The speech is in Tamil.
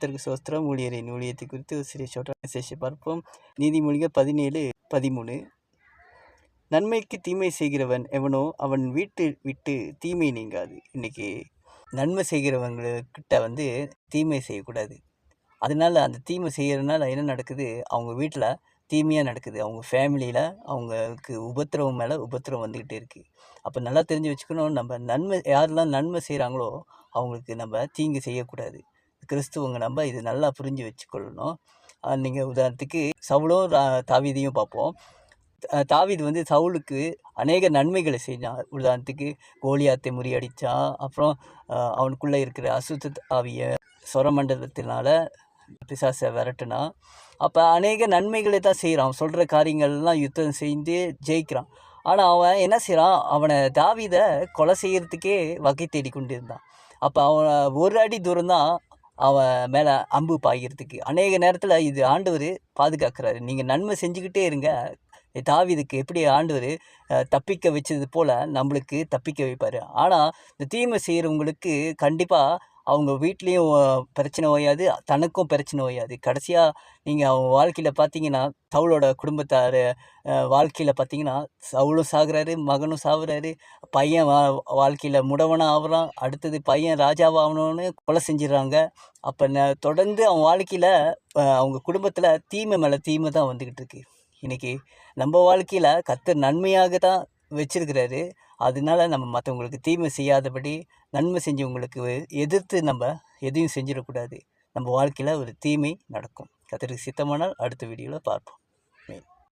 கர்த்தருக்கு சோஸ்திரம். ஊழியரின் ஊழியத்தை குறித்து ஒரு சிறிய ஷார்ட் மெசேஜை பார்ப்போம். நீதிமொழிகள் 17:13. நன்மைக்கு தீமை செய்கிறவன் எவனோ அவன் வீட்டை விட்டு தீமை நீங்காது. இன்னைக்கு நன்மை செய்கிறவங்கக்கிட்ட தீமை செய்யக்கூடாது. அதனால அந்த தீமை செய்கிறதுனால என்ன நடக்குது, அவங்க வீட்டில் தீமையாக நடக்குது. அவங்க ஃபேமிலியில் அவங்களுக்கு உபத்திரவம் மேலே உபத்திரவம் வந்துக்கிட்டே இருக்குது. அப்போ நல்லா தெரிஞ்சு வச்சுக்கணும், நம்ம யாரெல்லாம் நன்மை செய்கிறாங்களோ அவங்களுக்கு நம்ம தீங்கு செய்யக்கூடாது. கிறிஸ்துவங்க நம்ம இது நல்லா புரிஞ்சு வச்சுக்கொள்ளணும். நீங்கள் உதாரணத்துக்கு சவுலும் தாவீதையும் பார்ப்போம். தாவீது சவுலுக்கு அநேக நன்மைகளை செஞ்சான். உதாரணத்துக்கு கோலியாத்தை முறியடித்தான். அப்புறம் அவனுக்குள்ளே இருக்கிற அசுத்த ஆவியை சொரமண்டலத்தினால பிசாசை விரட்டுனான். அப்போ அநேக நன்மைகளை தான் செய்கிறான். அவன் சொல்கிற காரியங்கள்லாம் யுத்தம் செஞ்சு ஜெயிக்கிறான். ஆனால் அவன் என்ன செய்கிறான், அவனை தாவீதை கொலை செய்கிறதுக்கே வகை தேடி கொண்டு இருந்தான். அப்போ அவன் ஒரு அடி தூரம்தான் அவன் மேலே அம்பு பாய்கிறதுக்கு. அநேக நேரத்தில் இது ஆண்டவர் பாதுகாக்கிறாரு. நீங்கள் நன்மை செஞ்சுக்கிட்டே இருங்க. தாவீதுக்கு எப்படி ஆண்டவர் தப்பிக்க வச்சது போல் நம்மளுக்கு தப்பிக்க வைப்பார். ஆனால் இந்த தீமை செய்கிறவங்களுக்கு கண்டிப்பாக அவங்க வீட்லேயும் பிரச்சனை ஓயாது, தனக்கும் பிரச்சனை ஓயாது. கடைசியாக நீங்கள் அவங்க வாழ்க்கையில் பார்த்தீங்கன்னா, சவுலோட குடும்பத்தார் வாழ்க்கையில் பார்த்தீங்கன்னா, சவுலும் சாகுறாரு, மகனும் சாகுறாரு, பையன் வாழ்க்கையில் முடவனாக ஆகுறான், அடுத்தது பையன் ராஜாவாகணும்னு கொலை செஞ்சிடறாங்க. அப்போ தொடர்ந்து அவன் வாழ்க்கையில் அவங்க குடும்பத்தில் தீமை மேலே தீமை தான் வந்துக்கிட்டு இருக்கு. இன்றைக்கி நம்ம வாழ்க்கையில் கர்த்தர் நன்மையாக தான் வச்சிருக்கிறாரு. அதனால நம்ம மற்றவங்களுக்கு தீமை செய்யாதபடி நன்மை செஞ்சவங்களுக்கு எதிர்த்து நம்ம எதையும் செஞ்சிடக்கூடாது. நம்ம வாழ்க்கையில் ஒரு தீமை நடக்கும். கர்த்தருக்கு சித்தமானால் அடுத்த வீடியோவில் பார்ப்போம்.